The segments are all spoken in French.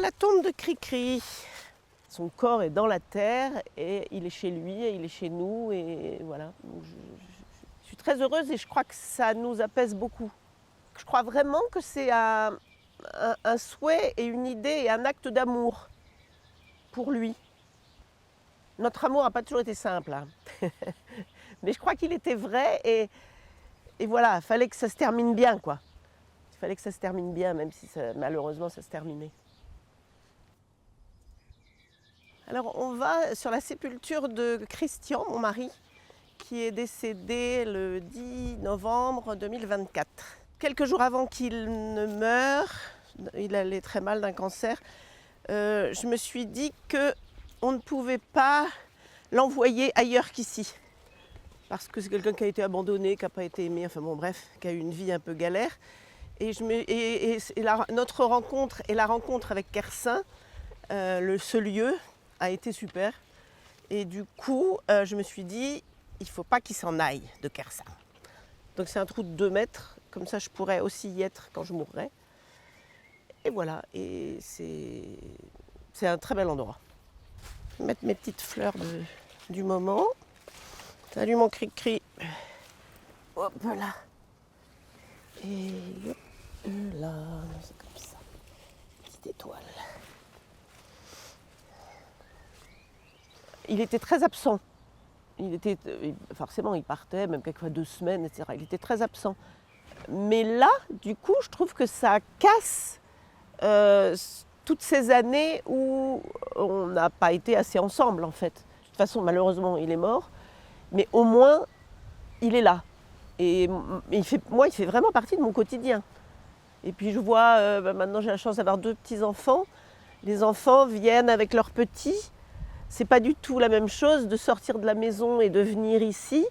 la tombe de Cricri. Son corps est dans la terre et il est chez lui et il est chez nous. Et voilà. Je suis très heureuse et je crois que ça nous apaise beaucoup. Je crois vraiment que c'est un souhait et une idée et un acte d'amour pour lui. Notre amour n'a pas toujours été simple, hein. Mais je crois qu'il était vrai et voilà, il fallait que ça se termine bien, quoi. Il fallait que ça se termine bien, même si malheureusement ça se terminait. Alors on va sur la sépulture de Christian, mon mari, qui est décédé le 10 novembre 2024. Quelques jours avant qu'il ne meure, il allait très mal d'un cancer, je me suis dit qu'on ne pouvait pas l'envoyer ailleurs qu'ici. Parce que c'est quelqu'un qui a été abandonné, qui n'a pas été aimé, enfin bon bref, qui a eu une vie un peu galère. Et notre rencontre et la rencontre avec Kersin, ce lieu, a été super. Et du coup, je me suis dit, il ne faut pas qu'il s'en aille de Kersin. Donc c'est un trou de 2 mètres, comme ça je pourrais aussi y être quand je mourrai. Et voilà, et c'est un très bel endroit. Je vais mettre mes petites fleurs du moment. Salut mon cri-cri. Hop là. Et hop là, c'est comme ça. Petite étoile. Il était très absent. Forcément, il partait, même quelquefois 2 semaines, etc. Il était très absent. Mais là, du coup, je trouve que ça casse toutes ces années où on n'a pas été assez ensemble, en fait. De toute façon, malheureusement, il est mort. Mais au moins, il est là. Et il fait vraiment partie de mon quotidien. Et puis je vois, maintenant j'ai la chance d'avoir 2 petits-enfants. Les enfants viennent avec leurs petits. C'est pas du tout la même chose de sortir de la maison et de venir ici.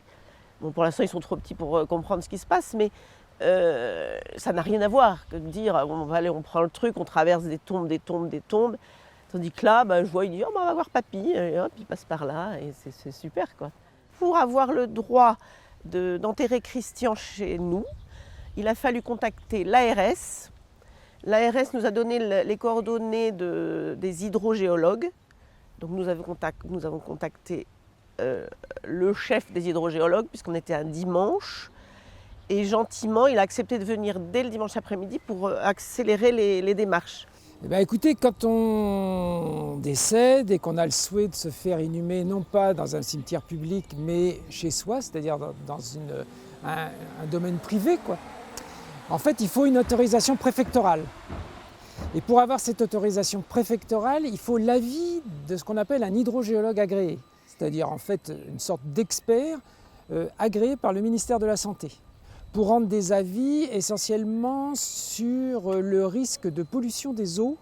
Bon, pour l'instant, ils sont trop petits pour comprendre ce qui se passe, mais ça n'a rien à voir que de dire on va aller, on prend le truc, on traverse des tombes. Tandis que là, je vois, il dit on va voir papy, et hop, il passe par là, et c'est super, quoi. Pour avoir le droit d'enterrer Christian chez nous, il a fallu contacter l'ARS. L'ARS nous a donné les coordonnées des hydrogéologues. Donc nous avons contacté le chef des hydrogéologues, puisqu'on était un dimanche. Et gentiment, il a accepté de venir dès le dimanche après-midi pour accélérer les démarches. Eh bien, écoutez, quand on décède et qu'on a le souhait de se faire inhumer, non pas dans un cimetière public, mais chez soi, c'est-à-dire dans un domaine privé, quoi. En fait, il faut une autorisation préfectorale. Et pour avoir cette autorisation préfectorale, il faut l'avis de ce qu'on appelle un hydrogéologue agréé, c'est-à-dire en fait une sorte d'expert agréé par le ministère de la Santé, pour rendre des avis essentiellement sur le risque de pollution des eaux,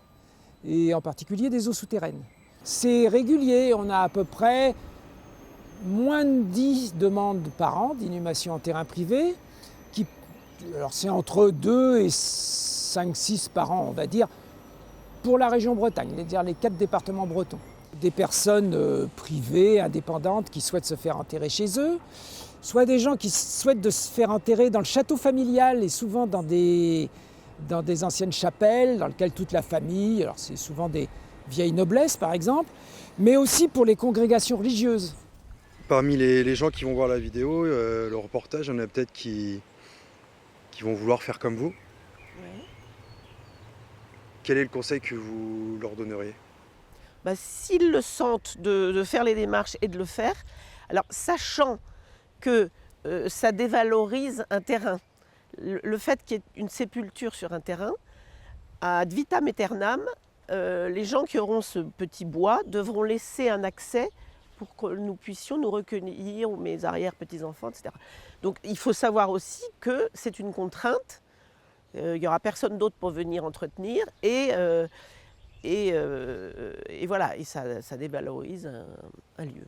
et en particulier des eaux souterraines. C'est régulier, on a à peu près moins de 10 demandes par an d'inhumation en terrain privé, alors c'est entre 2 et 5-6 par an, on va dire, pour la région Bretagne, c'est-à-dire les 4 départements bretons. Des personnes privées, indépendantes, qui souhaitent se faire enterrer chez eux, soit des gens qui souhaitent de se faire enterrer dans le château familial et souvent dans des anciennes chapelles dans lesquelles toute la famille, alors c'est souvent des vieilles noblesses par exemple, mais aussi pour les congrégations religieuses. Parmi les gens qui vont voir la vidéo, le reportage, il y en a peut-être qui vont vouloir faire comme vous. Ouais. Quel est le conseil que vous leur donneriez ? S'ils le sentent de faire les démarches et de le faire, alors sachant que ça dévalorise un terrain. Le fait qu'il y ait une sépulture sur un terrain, ad vitam aeternam, les gens qui auront ce petit bois devront laisser un accès pour que nous puissions nous recueillir, ou mes arrière-petits-enfants, etc. Donc il faut savoir aussi que c'est une contrainte. Il n'y aura personne d'autre pour venir entretenir et voilà, et ça dévalorise un lieu.